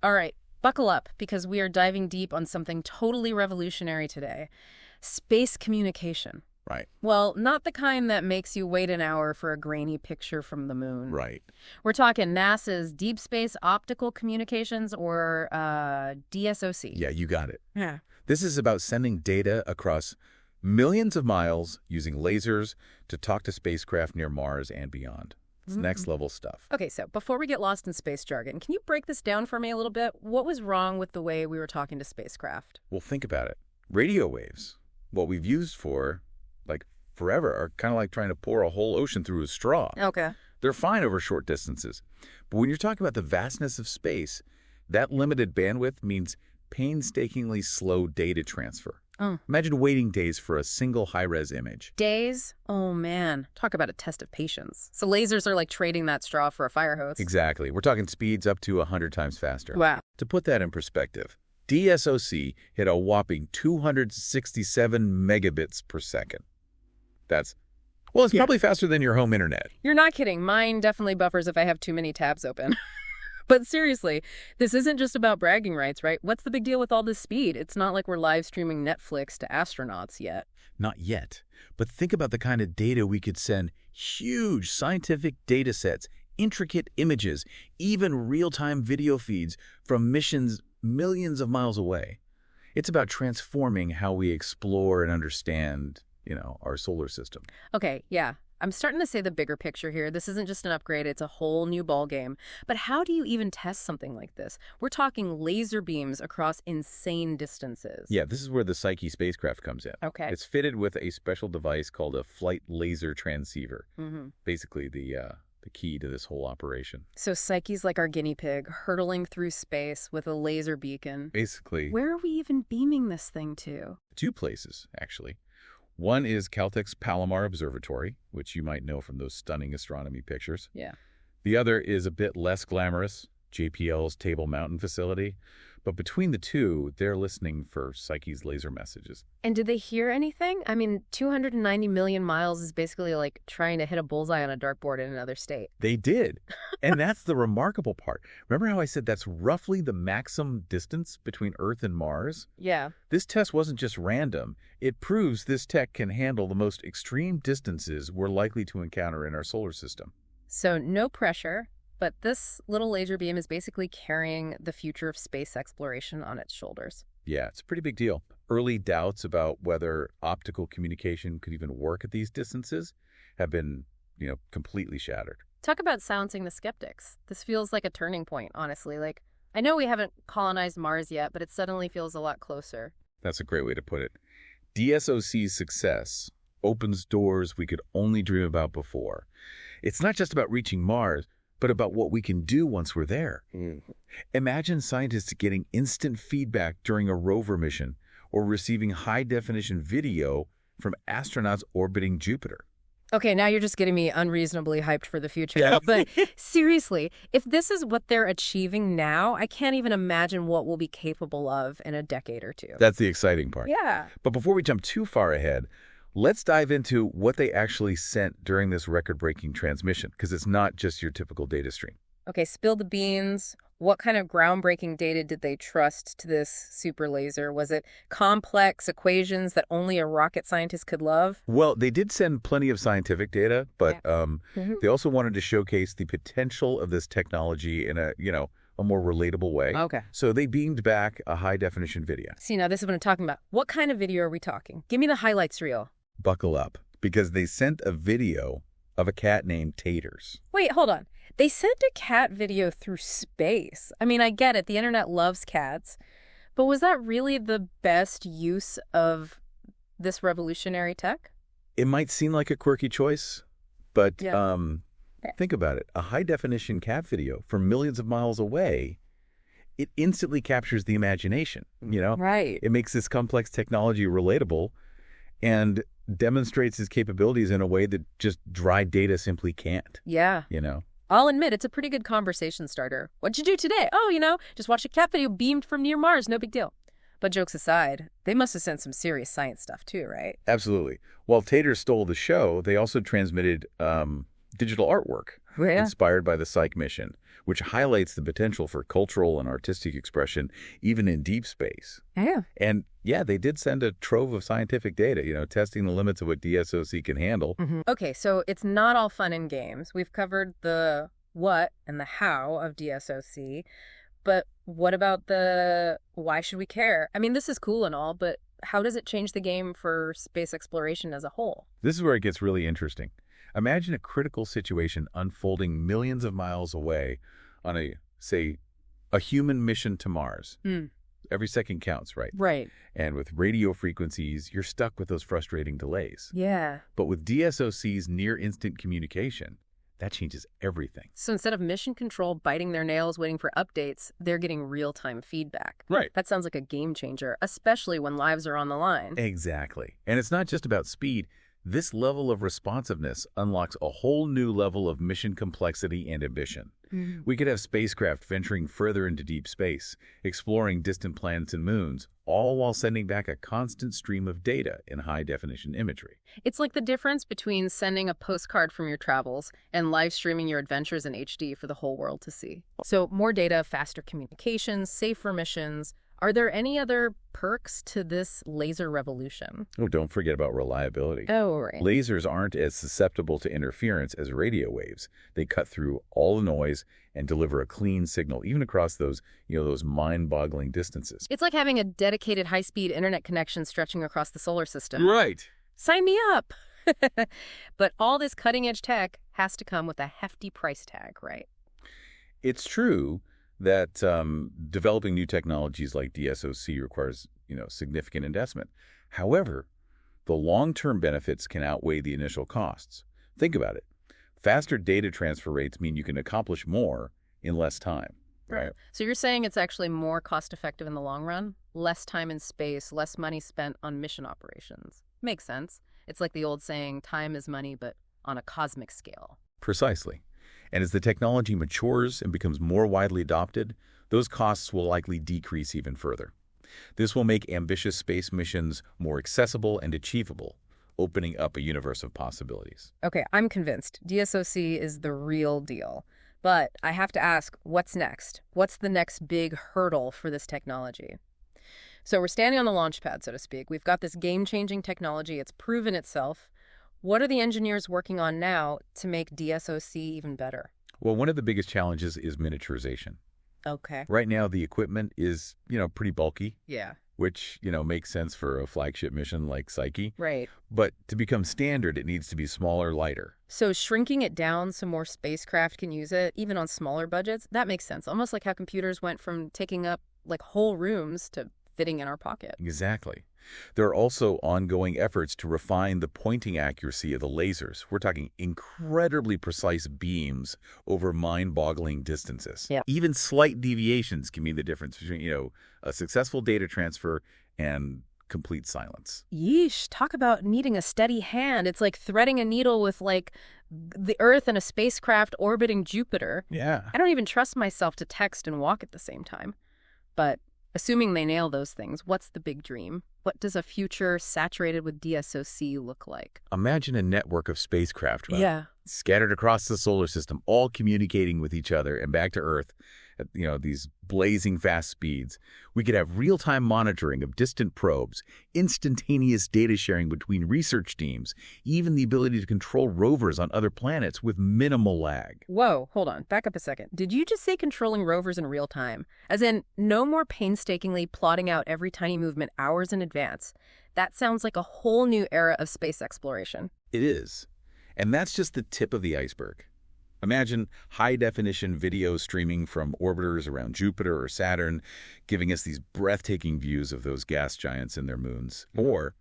All right, buckle up because we are diving deep on something totally revolutionary today. Space communication. Right, Well, not the kind that makes you wait an hour for a grainy picture from the moon. right. We're talking NASA's Deep Space Optical Communications, or DSOC. Yeah, you got it. Yeah. This is about sending data across millions of miles using lasers to talk to spacecraft near Mars and beyond. It's next level stuff. Okay, so before we get lost in space jargon, can you break this down for me a little bit? What was wrong with the way we were talking to spacecraft? Well, think about it. Radio waves, what we've used for, like, forever, are kind of like trying to pour a whole ocean through a straw. Okay. They're fine over short distances. But when you're talking about the vastness of space, that limited bandwidth means painstakingly slow data transfer. Oh. Imagine waiting days for a single high-res image. Days? Oh, man. Talk about a test of patience. So lasers are like trading that straw for a fire hose. Exactly. We're talking speeds up to 100 times faster. Wow. To put that in perspective, DSOC hit a whopping 267 megabits per second. It's probably faster than your home internet. You're not kidding. Mine definitely buffers if I have too many tabs open. But seriously, this isn't just about bragging rights, right? What's the big deal with all this speed? It's not like we're live streaming Netflix to astronauts yet. Not yet. But think about the kind of data we could send. Huge scientific data sets, intricate images, even real-time video feeds from missions millions of miles away. It's about transforming how we explore and understand, our solar system. Okay, yeah. I'm starting to say the bigger picture here. This isn't just an upgrade, it's a whole new ballgame. But how do you even test something like this? We're talking laser beams across insane distances. Yeah, this is where the Psyche spacecraft comes in. Okay. It's fitted with a special device called a flight laser transceiver. Mm-hmm. Basically the key to this whole operation. So Psyche's like our guinea pig, hurtling through space with a laser beacon. Basically, Where are we even beaming this thing to? 2 places, actually. One is Caltech's Palomar Observatory, which you might know from those stunning astronomy pictures. Yeah. The other is a bit less glamorous, JPL's Table Mountain facility. But between the two, they're listening for Psyche's laser messages. And did they hear anything? I mean, 290 million miles is basically like trying to hit a bullseye on a dartboard in another state. They did. And that's the remarkable part. Remember how I said that's roughly the maximum distance between Earth and Mars? Yeah. This test wasn't just random. It proves this tech can handle the most extreme distances we're likely to encounter in our solar system. So no pressure, but this little laser beam is basically carrying the future of space exploration on its shoulders. Yeah, it's a pretty big deal. Early doubts about whether optical communication could even work at these distances have been, completely shattered. Talk about silencing the skeptics. This feels like a turning point, honestly. Like, I know we haven't colonized Mars yet, but it suddenly feels a lot closer. That's a great way to put it. DSOC's success opens doors we could only dream about before. It's not just about reaching Mars, but about what we can do once we're there. Imagine scientists getting instant feedback during a rover mission or receiving high-definition video from astronauts orbiting Jupiter. Okay, now you're just getting me unreasonably hyped for the future. Yeah. But seriously, if this is what they're achieving now, I can't even imagine what we'll be capable of in a decade or two. That's the exciting part. Yeah. But before we jump too far ahead, let's dive into what they actually sent during this record-breaking transmission, because it's not just your typical data stream. Okay, spill the beans. What kind of groundbreaking data did they trust to this super laser? Was it complex equations that only a rocket scientist could love? Well, they did send plenty of scientific data, but they also wanted to showcase the potential of this technology in a more relatable way. Okay. So they beamed back a high-definition video. See, now this is what I'm talking about. What kind of video are we talking? Give me the highlights reel. Buckle up, because they sent a video of a cat named Taters. Wait, hold on. They sent a cat video through space. I mean, I get it. The internet loves cats. But was that really the best use of this revolutionary tech? It might seem like a quirky choice, but Yeah. think about it. A high-definition cat video from millions of miles away, it instantly captures the imagination, Right. It makes this complex technology relatable and demonstrates its capabilities in a way that just dry data simply can't, Yeah. I'll admit, it's a pretty good conversation starter. What'd you do today? Oh, just watched a cat video beamed from near Mars. No big deal. But jokes aside, they must have sent some serious science stuff too, right? Absolutely. While Taters stole the show, they also transmitted digital artwork. Yeah. inspired by the Psyche mission, which highlights the potential for cultural and artistic expression even in deep space. Yeah. And yeah, they did send a trove of scientific data, testing the limits of what DSOC can handle. Okay, so it's not all fun and games. We've covered the what and the how of DSOC, but what about the why should we care? I mean, this is cool and all, but how does it change the game for space exploration as a whole? This is where it gets really interesting. Imagine a critical situation unfolding millions of miles away on a human mission to Mars. Every second counts, right? Right. And with radio frequencies, you're stuck with those frustrating delays. Yeah. But with DSOC's near-instant communication, that changes everything. So instead of mission control biting their nails waiting for updates, they're getting real-time feedback. Right. That sounds like a game changer, especially when lives are on the line. Exactly. And it's not just about speed. This level of responsiveness unlocks a whole new level of mission complexity and ambition. We could have spacecraft venturing further into deep space, exploring distant planets and moons, all while sending back a constant stream of data in high-definition imagery. It's like the difference between sending a postcard from your travels and live streaming your adventures in HD for the whole world to see. So more data, faster communications, safer missions. Are there any other perks to this laser revolution? Oh, don't forget about reliability. Oh, right. Lasers aren't as susceptible to interference as radio waves. They cut through all the noise and deliver a clean signal, even across those mind-boggling distances. It's like having a dedicated high-speed internet connection stretching across the solar system. Right. Sign me up! But all this cutting-edge tech has to come with a hefty price tag, right? It's true that developing new technologies like DSOC requires, significant investment. However, the long-term benefits can outweigh the initial costs. Think about it. Faster data transfer rates mean you can accomplish more in less time, right? So you're saying it's actually more cost-effective in the long run? Less time in space, less money spent on mission operations. Makes sense. It's like the old saying, time is money, but on a cosmic scale. Precisely. And as the technology matures and becomes more widely adopted, those costs will likely decrease even further. This will make ambitious space missions more accessible and achievable, opening up a universe of possibilities. Okay, I'm convinced. DSOC is the real deal. But I have to ask, what's next? What's the next big hurdle for this technology? So we're standing on the launch pad, so to speak. We've got this game-changing technology. It's proven itself. What are the engineers working on now to make DSOC even better? Well, one of the biggest challenges is miniaturization. Okay. Right now, the equipment is, pretty bulky, Yeah. which, makes sense for a flagship mission like Psyche. Right. But to become standard, it needs to be smaller, lighter. So shrinking it down so more spacecraft can use it, even on smaller budgets, that makes sense. Almost like how computers went from taking up like whole rooms to fitting in our pocket. Exactly. There are also ongoing efforts to refine the pointing accuracy of the lasers. We're talking incredibly precise beams over mind-boggling distances. Yeah. Even slight deviations can mean the difference between, a successful data transfer and complete silence. Yeesh, talk about needing a steady hand. It's like threading a needle with like the Earth and a spacecraft orbiting Jupiter. Yeah. I don't even trust myself to text and walk at the same time. But assuming they nail those things, what's the big dream? What does a future saturated with DSOC look like? Imagine a network of spacecraft, right? Yeah. Scattered across the solar system, all communicating with each other and back to Earth at, these blazing fast speeds. We could have real-time monitoring of distant probes, instantaneous data sharing between research teams, even the ability to control rovers on other planets with minimal lag. Whoa, hold on. Back up a second. Did you just say controlling rovers in real time? As in, no more painstakingly plotting out every tiny movement hours in advance. That sounds like a whole new era of space exploration. It is. And that's just the tip of the iceberg. Imagine high-definition video streaming from orbiters around Jupiter or Saturn, giving us these breathtaking views of those gas giants and their moons. Or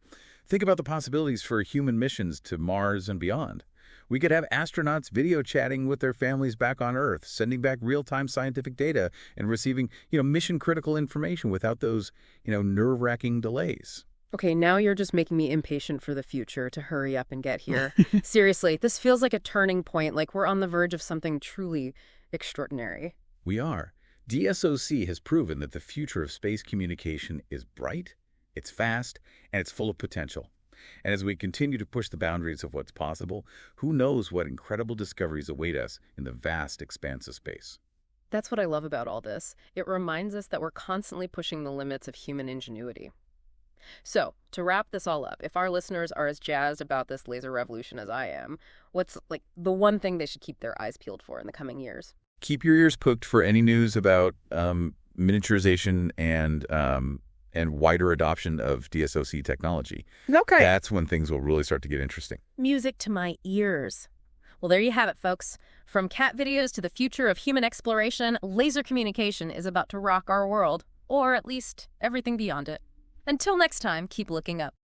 think about the possibilities for human missions to Mars and beyond. We could have astronauts video chatting with their families back on Earth, sending back real-time scientific data and receiving, mission-critical information without those, nerve-wracking delays. Okay, now you're just making me impatient for the future to hurry up and get here. Seriously, this feels like a turning point, like we're on the verge of something truly extraordinary. We are. DSOC has proven that the future of space communication is bright, it's fast, and it's full of potential. And as we continue to push the boundaries of what's possible, who knows what incredible discoveries await us in the vast expanse of space. That's what I love about all this. It reminds us that we're constantly pushing the limits of human ingenuity. So, to wrap this all up, if our listeners are as jazzed about this laser revolution as I am, what's like the one thing they should keep their eyes peeled for in the coming years? Keep your ears hooked for any news about miniaturization and wider adoption of DSOC technology. Okay. That's when things will really start to get interesting. Music to my ears. Well, there you have it, folks. From cat videos to the future of human exploration, laser communication is about to rock our world, or at least everything beyond it. Until next time, keep looking up.